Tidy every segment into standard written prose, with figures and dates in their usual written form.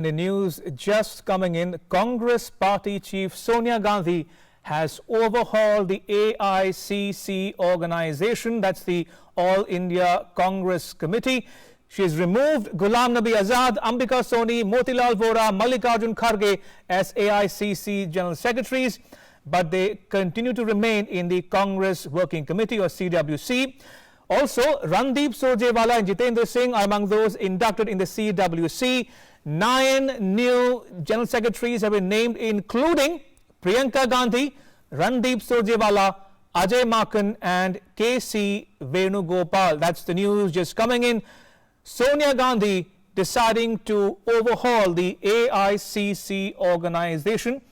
The news just coming in, Congress Party Chief Sonia Gandhi has overhauled the AICC organization, that's the All India Congress Committee. She has removed Ghulam Nabi Azad, Ambika Soni, Motilal Vora, Mallikarjun Kharge as AICC General Secretaries, but they continue to remain in the Congress Working Committee or CWC. Also, Randeep Surjewala and Jitendra Singh are among those inducted in the CWC. 9 new General Secretaries have been named, including Priyanka Gandhi, Randeep Surjewala, Ajay Makhan and KC Venugopal. That's the news just coming in. Sonia Gandhi deciding to overhaul the AICC organization.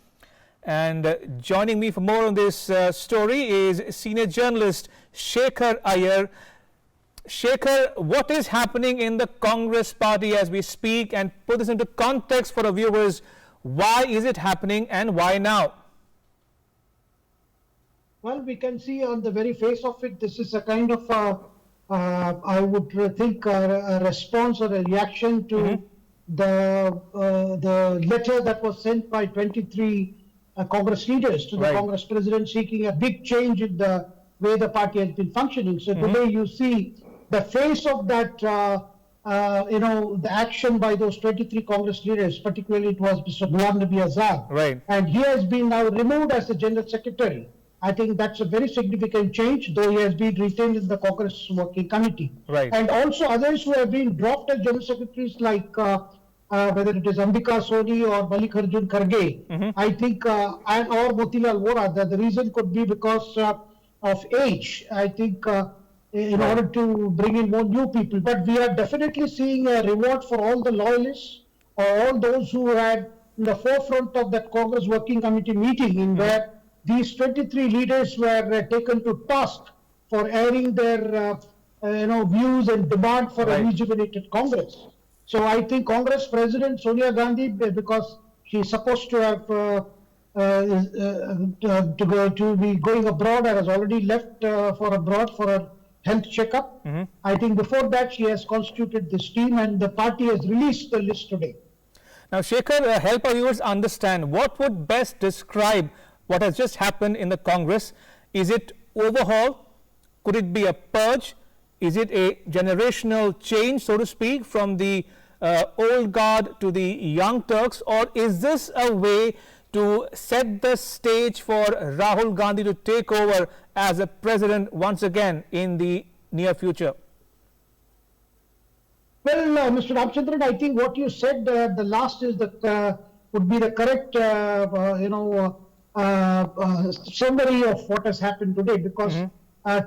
And joining me for more on this story is senior journalist Shekhar Iyer. Shekhar, what is happening in the Congress party as we speak, and put this into context for our viewers? Why is it happening and why now? Well, we can see on the very face of it, this is a kind of, I would think, a response or a reaction to the letter that was sent by 23 Congress leaders to the Congress president seeking a big change in the way the party has been functioning. So today you see the face of that, the action by those 23 Congress leaders, particularly it was Mr. Ghulam Nabi Azad. And he has been now removed as the General Secretary. I think that's a very significant change, though he has been retained in the Congress Working Committee. And also others who have been dropped as General Secretaries, like whether it is Ambika Soni or Mallikarjun Kharge, I think, and or Motilal Vora, the reason could be because of age. I think in order to bring in more new people. But we are definitely seeing a reward for all the loyalists or all those who had in the forefront of that Congress Working Committee meeting, in where these 23 leaders were taken to task for airing their views and demand for a rejuvenated Congress. So I think Congress President Sonia Gandhi, because she's supposed to have to be going abroad, and has already left for abroad for a health checkup. I think before that she has constituted this team, and the party has released the list today. Now, Shekhar, help our viewers understand what would best describe what has just happened in the Congress. Is it overhaul? Could it be a purge? Is it a generational change, so to speak, from the old guard to the young Turks? Or is this a way to set the stage for Rahul Gandhi to take over as a president once again in the near future? Well, Mr. Ramchandran, I think what you said, the last is the would be the correct, summary of what has happened today, because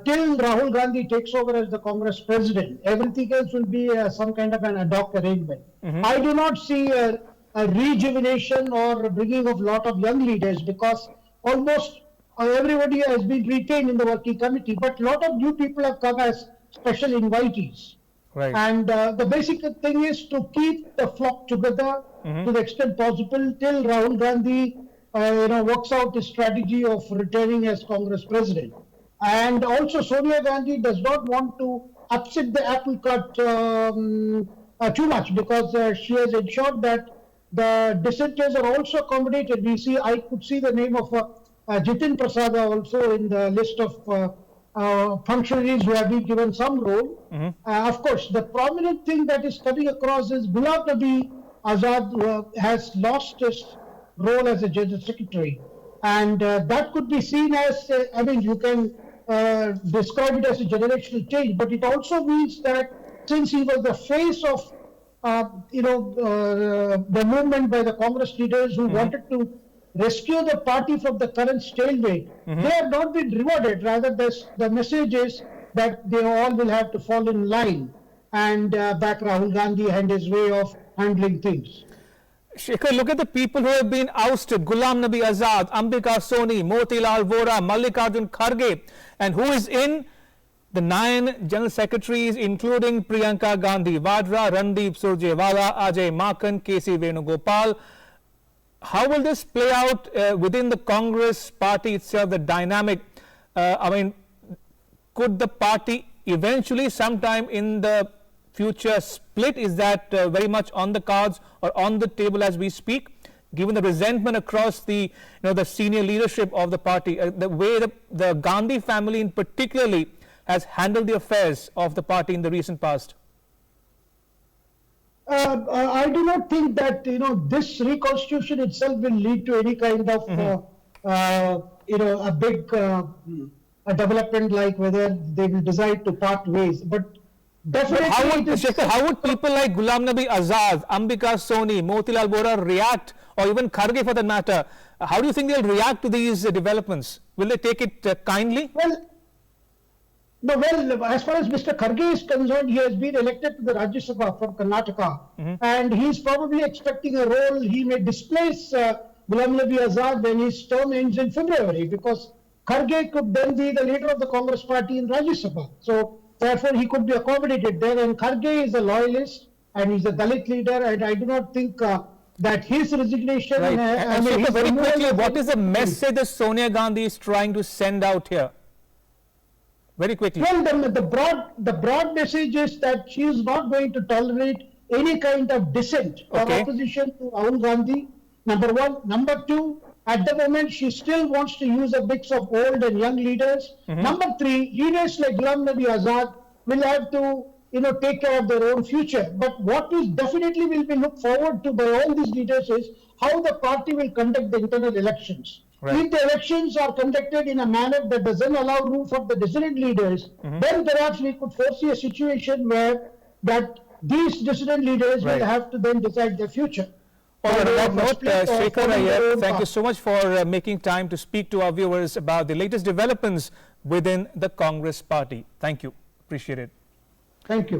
till Rahul Gandhi takes over as the Congress president, everything else will be some kind of an ad hoc arrangement. I do not see a rejuvenation or bringing of a lot of young leaders, because almost everybody has been retained in the working committee, but a lot of new people have come as special invitees. And the basic thing is to keep the flock together to the extent possible till Rahul Gandhi works out his strategy of returning as Congress president. And also Sonia Gandhi does not want to upset the apple cart too much, because she has ensured that the dissenters are also accommodated. I could see the name of Jitin Prasad also in the list of functionaries who have been given some role. Of course, the prominent thing that is coming across is Ghulam Nabi Azad has lost his role as a General Secretary. And that could be seen as, you can describe it as a generational change, but it also means that since he was the face of the movement by the Congress leaders who wanted to rescue the party from the current stalemate, they have not been rewarded. Rather, the message is that they all will have to fall in line and back Rahul Gandhi and his way of handling things. Shekhar, look at the people who have been ousted: Ghulam Nabi Azad, Ambika Soni, Motilal Vora, Mallikarjun Kharge, and who is in the 9 General Secretaries, including Priyanka Gandhi Vadra, Randeep Surjewala, Ajay Makhan, KC Venugopal. How will this play out within the Congress party itself, the dynamic? Could the party eventually sometime in the future split? Is that very much on the cards or on the table as we speak, given the resentment across the the senior leadership of the party, the way the Gandhi family in particularly has handled the affairs of the party in the recent past? I do not think that this reconstitution itself will lead to any kind of a big a development, like whether they will decide to part ways. But definitely, how would people like Ghulam Nabi Azad, Ambika Soni, Motilal Vora react, or even Kharge for that matter? How do you think they'll react to these developments? Will they take it kindly? Well, as far as Mr. Kharge is concerned, he has been elected to the Rajya Sabha from Karnataka, and he is probably expecting a role. He may displace Ghulam Nabi Azad when his term ends in February, because Kharge could then be the leader of the Congress party in Rajya Sabha. So, therefore, he could be accommodated there. And Kharge is a loyalist and he's a Dalit leader, and I do not think that his resignation. Right. And very quickly, what is the message that Sonia Gandhi is trying to send out here? Very quickly. Well, the broad message is that she is not going to tolerate any kind of dissent or opposition to Rahul Gandhi. Number one. Number two, at the moment, she still wants to use a mix of old and young leaders. Number three, leaders like Ghulam Nabi Azad will have to, take care of their own future. But what is definitely will be looked forward to by all these leaders is how the party will conduct the internal elections. Right. If the elections are conducted in a manner that doesn't allow room for the dissident leaders, then perhaps we could foresee a situation where that these dissident leaders will have to then decide their future. On that note, Shekhar Iyer, thank you so much for making time to speak to our viewers about the latest developments within the Congress party. Thank you. Appreciate it. Thank you.